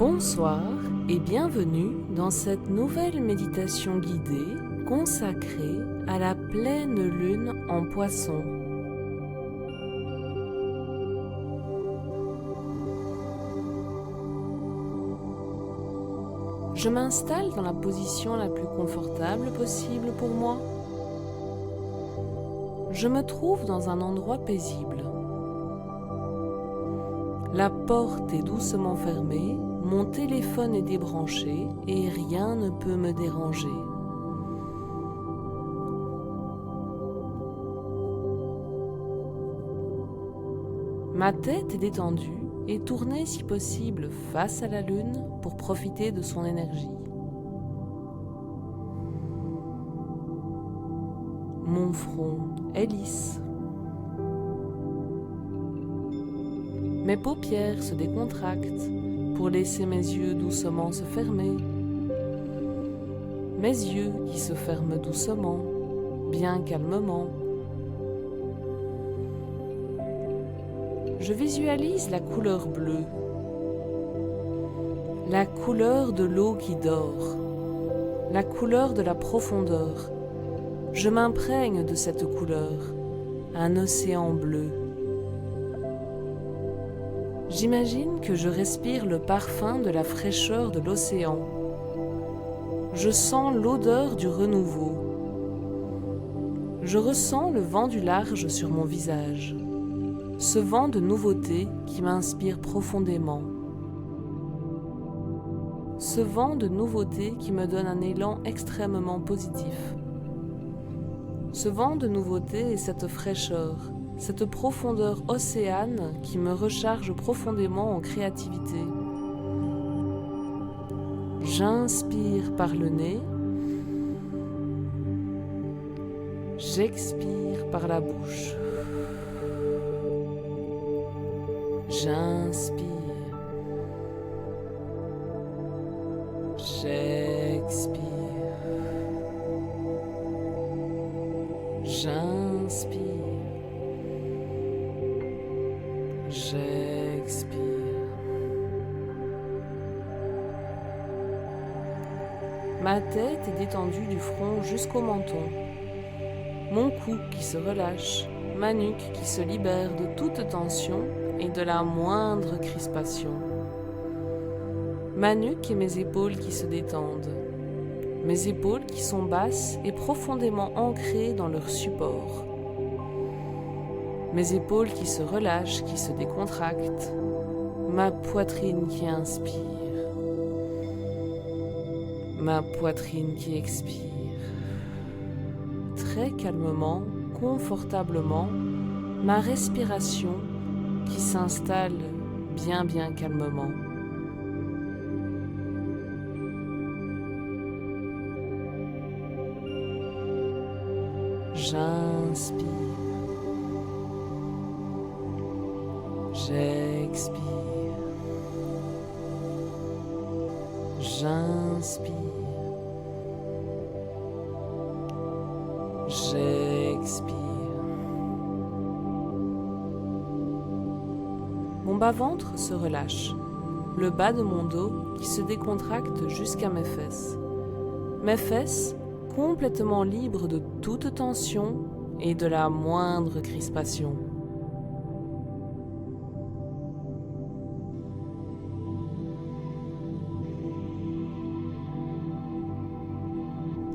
Bonsoir et bienvenue dans cette nouvelle méditation guidée consacrée à la pleine lune en Poisson. Je m'installe dans la position la plus confortable possible pour moi. Je me trouve dans un endroit paisible. La porte est doucement fermée, mon téléphone est débranché et rien ne peut me déranger. Ma tête est détendue et tournée si possible face à la lune pour profiter de son énergie. Mon front est lisse. Mes paupières se décontractent pour laisser mes yeux doucement se fermer. Mes yeux qui se ferment doucement, bien calmement. Je visualise la couleur bleue, la couleur de l'eau qui dort, la couleur de la profondeur. Je m'imprègne de cette couleur, un océan bleu. J'imagine que je respire le parfum de la fraîcheur de l'océan. Je sens l'odeur du renouveau. Je ressens le vent du large sur mon visage, ce vent de nouveauté qui m'inspire profondément. Ce vent de nouveauté qui me donne un élan extrêmement positif. Ce vent de nouveauté et cette fraîcheur, cette profondeur océane qui me recharge profondément en créativité. J'inspire par le nez, j'expire par la bouche. J'inspire, j'expire, j'inspire. J'expire. Ma tête est détendue du front jusqu'au menton. Mon cou qui se relâche, ma nuque qui se libère de toute tension et de la moindre crispation. Ma nuque et mes épaules qui se détendent. Mes épaules qui sont basses et profondément ancrées dans leur support. Mes épaules qui se relâchent, qui se décontractent, ma poitrine qui inspire, ma poitrine qui expire. Très calmement, confortablement, ma respiration qui s'installe bien calmement. J'inspire. J'expire, j'inspire, j'expire. Mon bas-ventre se relâche, le bas de mon dos qui se décontracte jusqu'à mes fesses. Mes fesses complètement libres de toute tension et de la moindre crispation.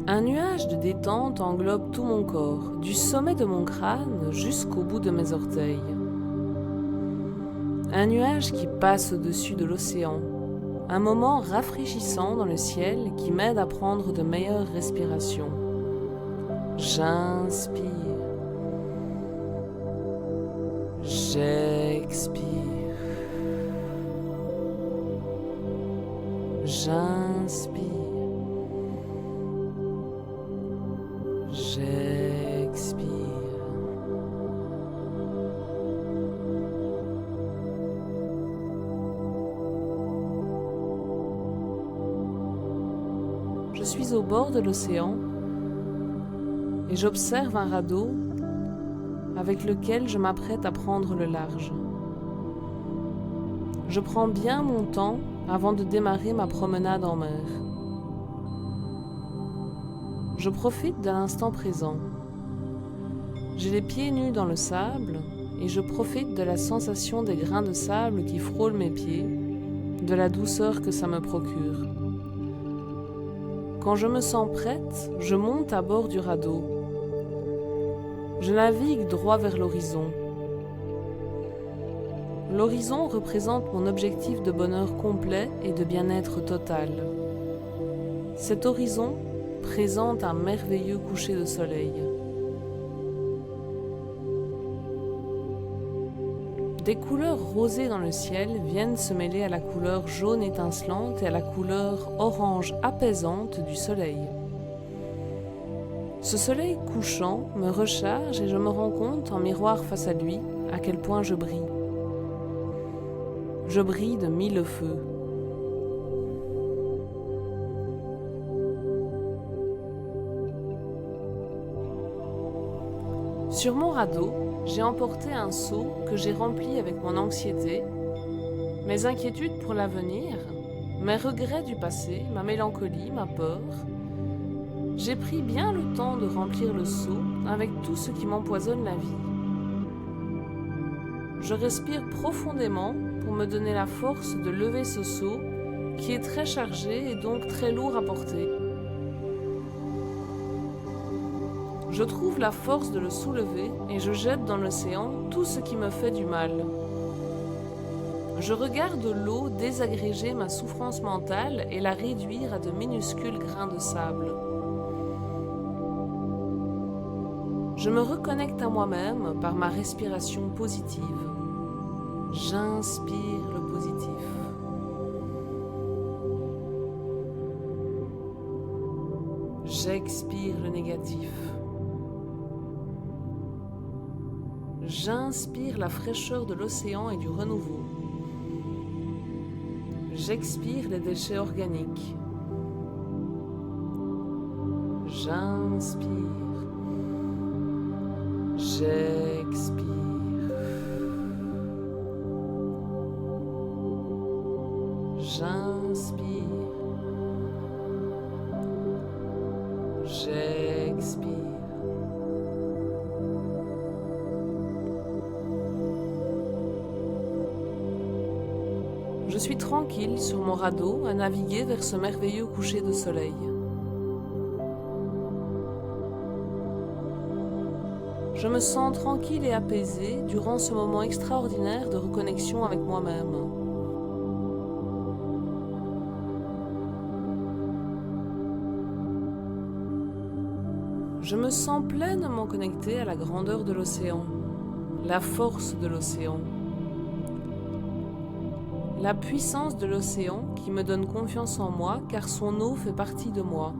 Un nuage de détente englobe tout mon corps, du sommet de mon crâne jusqu'au bout de mes orteils. Un nuage qui passe au-dessus de l'océan, un moment rafraîchissant dans le ciel qui m'aide à prendre de meilleures respirations. J'inspire. J'expire. J'inspire. J'expire. Je suis au bord de l'océan et j'observe un radeau avec lequel je m'apprête à prendre le large. Je prends bien mon temps avant de démarrer ma promenade en mer. Je profite de l'instant présent. J'ai les pieds nus dans le sable et je profite de la sensation des grains de sable qui frôlent mes pieds, de la douceur que ça me procure. Quand je me sens prête, je monte à bord du radeau. Je navigue droit vers l'horizon. L'horizon représente mon objectif de bonheur complet et de bien-être total. Cet horizon présente un merveilleux coucher de soleil. Des couleurs rosées dans le ciel viennent se mêler à la couleur jaune étincelante et à la couleur orange apaisante du soleil. Ce soleil couchant me recharge et je me rends compte en miroir face à lui à quel point je brille. Je brille de mille feux. Sur mon radeau, j'ai emporté un seau que j'ai rempli avec mon anxiété, mes inquiétudes pour l'avenir, mes regrets du passé, ma mélancolie, ma peur. J'ai pris bien le temps de remplir le seau avec tout ce qui m'empoisonne la vie. Je respire profondément pour me donner la force de lever ce seau qui est très chargé et donc très lourd à porter. Je trouve la force de le soulever et je jette dans l'océan tout ce qui me fait du mal. Je regarde l'eau désagréger ma souffrance mentale et la réduire à de minuscules grains de sable. Je me reconnecte à moi-même par ma respiration positive. J'inspire le positif. J'expire le négatif. J'inspire la fraîcheur de l'océan et du renouveau. J'expire les déchets organiques. J'inspire. J'expire. J'inspire. J'expire. Je suis tranquille sur mon radeau à naviguer vers ce merveilleux coucher de soleil. Je me sens tranquille et apaisée durant ce moment extraordinaire de reconnexion avec moi-même. Je me sens pleinement connectée à la grandeur de l'océan, la force de l'océan. La puissance de l'océan qui me donne confiance en moi car son eau fait partie de moi.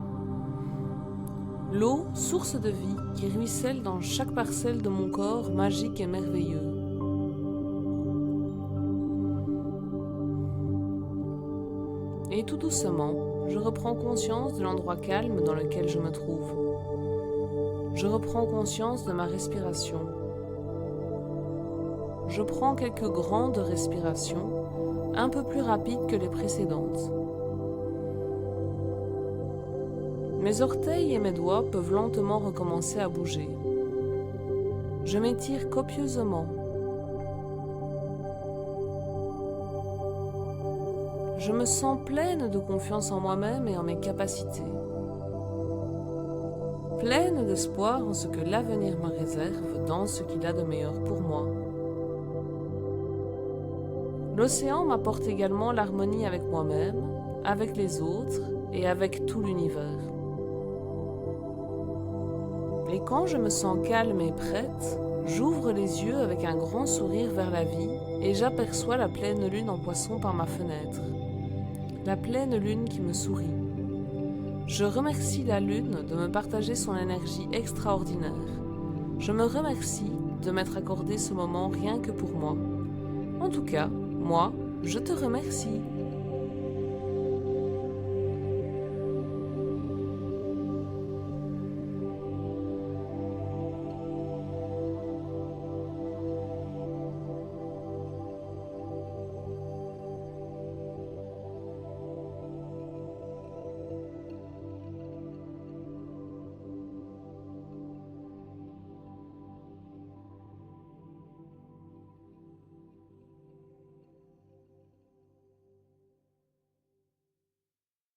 L'eau, source de vie, qui ruisselle dans chaque parcelle de mon corps magique et merveilleux. Et tout doucement, je reprends conscience de l'endroit calme dans lequel je me trouve. Je reprends conscience de ma respiration. Je prends quelques grandes respirations, un peu plus rapides que les précédentes. Mes orteils et mes doigts peuvent lentement recommencer à bouger. Je m'étire copieusement. Je me sens pleine de confiance en moi-même et en mes capacités. Pleine d'espoir en ce que l'avenir me réserve dans ce qu'il a de meilleur pour moi. L'océan m'apporte également l'harmonie avec moi-même, avec les autres et avec tout l'univers. Et quand je me sens calme et prête, j'ouvre les yeux avec un grand sourire vers la vie et j'aperçois la pleine lune en poisson par ma fenêtre. La pleine lune qui me sourit. Je remercie la lune de me partager son énergie extraordinaire. Je me remercie de m'être accordé ce moment rien que pour moi. En tout cas, moi, je te remercie.